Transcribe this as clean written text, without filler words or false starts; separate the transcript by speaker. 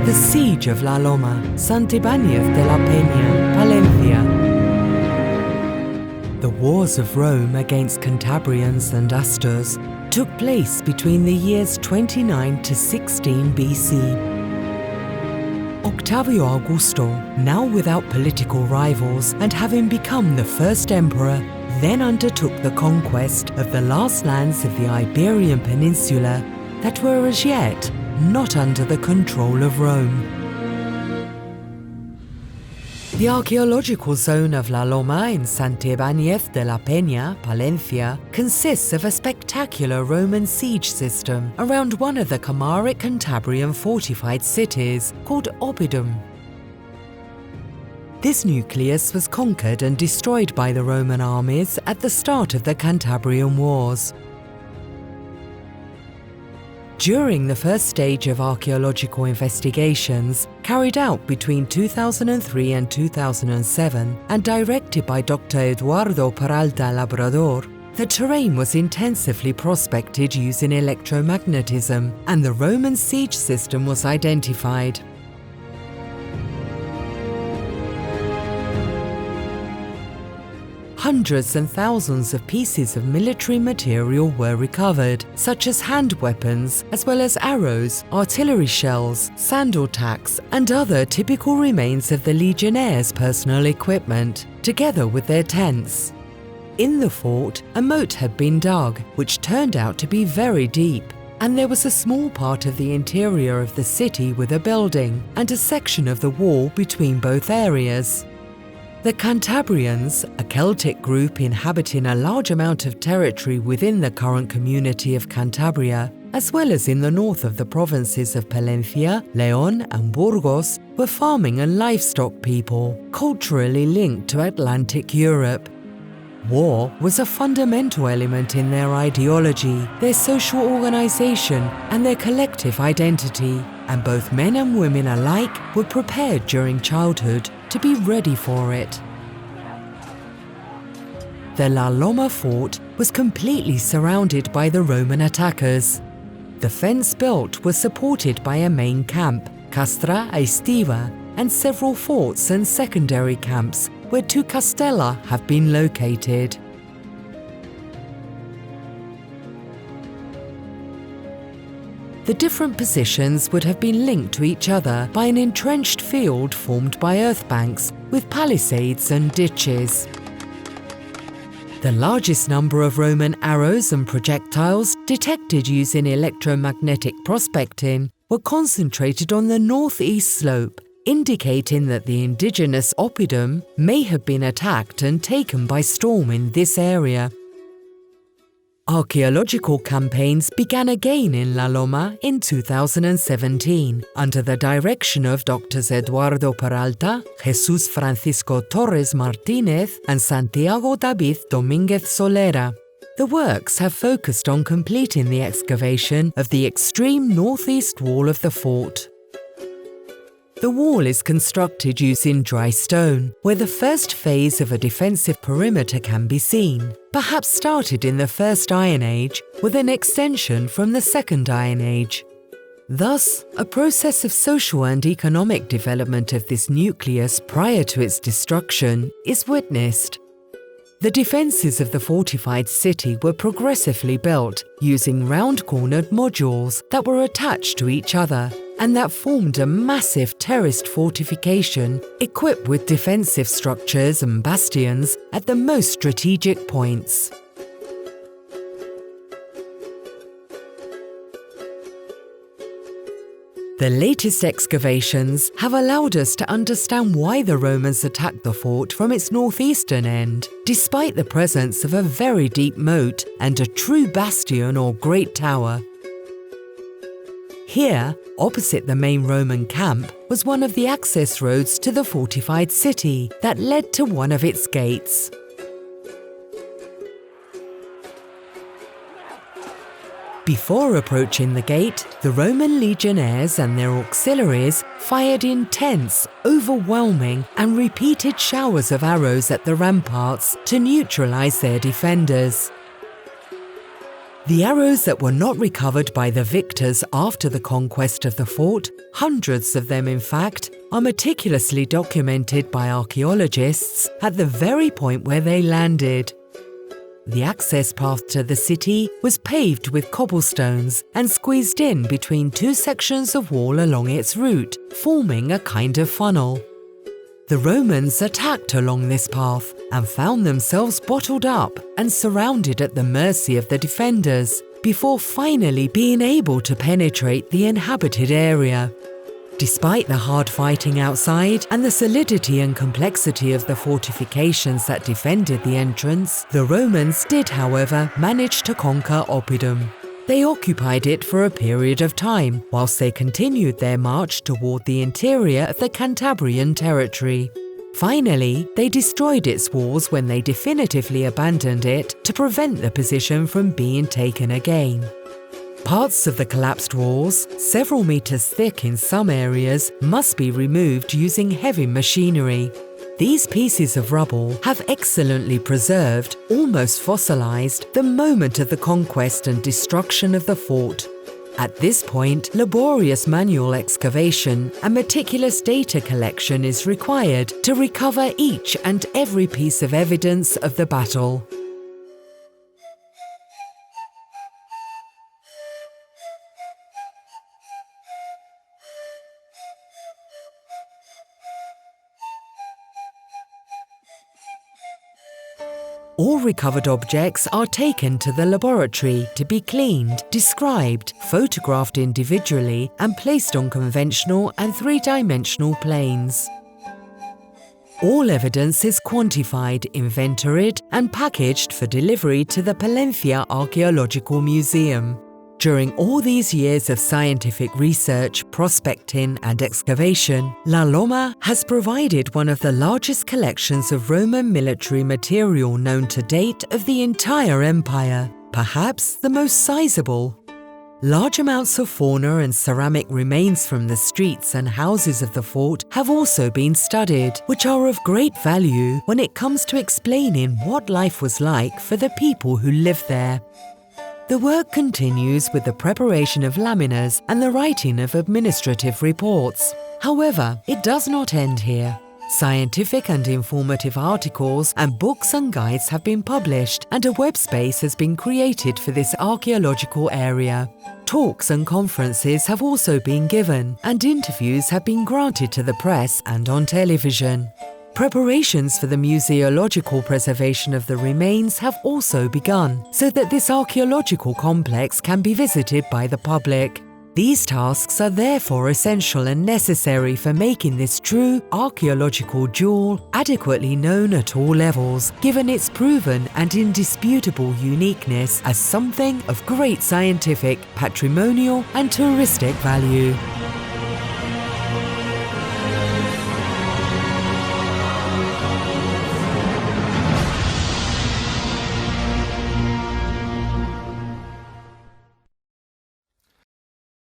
Speaker 1: The Siege of La Loma, Santibáñez de la Peña, Palencia. The wars of Rome against Cantabrians and Astures took place between the years 29 to 16 BC. Octavian Augustus, now without political rivals and having become the first emperor, then undertook the conquest of the last lands of the Iberian Peninsula that were as yet not under the control of Rome. The archaeological zone of La Loma in Santibáñez de la Peña, Palencia, consists of a spectacular Roman siege system around one of the Camaric Cantabrian fortified cities called Oppidum. This nucleus was conquered and destroyed by the Roman armies at the start of the Cantabrian Wars. During the first stage of archaeological investigations, carried out between 2003 and 2007 and directed by Dr. Eduardo Peralta Labrador, the terrain was intensively prospected using electromagnetism, and the Roman siege system was identified. Hundreds and thousands of pieces of military material were recovered, such as hand weapons, as well as arrows, artillery shells, sandal tacks, and other typical remains of the legionnaires' personal equipment, together with their tents. In the fort, a moat had been dug, which turned out to be very deep, and there was a small part of the interior of the city with a building, and a section of the wall between both areas. The Cantabrians, a Celtic group inhabiting a large amount of territory within the current community of Cantabria, as well as in the north of the provinces of Palencia, León and Burgos, were farming and livestock people, culturally linked to Atlantic Europe. War was a fundamental element in their ideology, their social organization, and their collective identity, and both men and women alike were prepared during childhood to be ready for it. The La Loma Fort was completely surrounded by the Roman attackers. The fence built was supported by a main camp, Castra Aestiva, and several forts and secondary camps where two castella have been located. The different positions would have been linked to each other by an entrenched field formed by earth banks with palisades and ditches. The largest number of Roman arrows and projectiles detected using electromagnetic prospecting were concentrated on the northeast slope, indicating that the indigenous Oppidum may have been attacked and taken by storm in this area. Archaeological campaigns began again in La Loma in 2017 under the direction of Drs. Eduardo Peralta, Jesús Francisco Torres Martínez, and Santiago David Domínguez Solera. The works have focused on completing the excavation of the extreme northeast wall of the fort. The wall is constructed using dry stone, where the first phase of a defensive perimeter can be seen, perhaps started in the First Iron Age with an extension from the Second Iron Age. Thus, a process of social and economic development of this nucleus prior to its destruction is witnessed. The defences of the fortified city were progressively built using round-cornered modules that were attached to each other, and that formed a massive terraced fortification equipped with defensive structures and bastions at the most strategic points. The latest excavations have allowed us to understand why the Romans attacked the fort from its northeastern end, despite the presence of a very deep moat and a true bastion or great tower. Here, opposite the main Roman camp, was one of the access roads to the fortified city that led to one of its gates. Before approaching the gate, the Roman legionnaires and their auxiliaries fired intense, overwhelming, and repeated showers of arrows at the ramparts to neutralize their defenders. The arrows that were not recovered by the victors after the conquest of the fort, hundreds of them in fact, are meticulously documented by archaeologists at the very point where they landed. The access path to the city was paved with cobblestones and squeezed in between two sections of wall along its route, forming a kind of funnel. The Romans attacked along this path and found themselves bottled up and surrounded at the mercy of the defenders, before finally being able to penetrate the inhabited area. Despite the hard fighting outside and the solidity and complexity of the fortifications that defended the entrance, the Romans did, however, manage to conquer Oppidum. They occupied it for a period of time, whilst they continued their march toward the interior of the Cantabrian territory. Finally, they destroyed its walls when they definitively abandoned it to prevent the position from being taken again. Parts of the collapsed walls, several meters thick in some areas, must be removed using heavy machinery. These pieces of rubble have excellently preserved, almost fossilized, the moment of the conquest and destruction of the fort. At this point, laborious manual excavation and meticulous data collection is required to recover each and every piece of evidence of the battle. All recovered objects are taken to the laboratory to be cleaned, described, photographed individually, and placed on conventional and three-dimensional planes. All evidence is quantified, inventoried, and packaged for delivery to the Palencia Archaeological Museum. During all these years of scientific research, prospecting, and excavation, La Loma has provided one of the largest collections of Roman military material known to date of the entire empire, perhaps the most sizable. Large amounts of fauna and ceramic remains from the streets and houses of the fort have also been studied, which are of great value when it comes to explaining what life was like for the people who lived there. The work continues with the preparation of laminas and the writing of administrative reports. However, it does not end here. Scientific and informative articles and books and guides have been published, and a web space has been created for this archaeological area. Talks and conferences have also been given, and interviews have been granted to the press and on television. Preparations for the museological preservation of the remains have also begun, so that this archaeological complex can be visited by the public. These tasks are therefore essential and necessary for making this true archaeological jewel adequately known at all levels, given its proven and indisputable uniqueness as something of great scientific, patrimonial, and touristic value.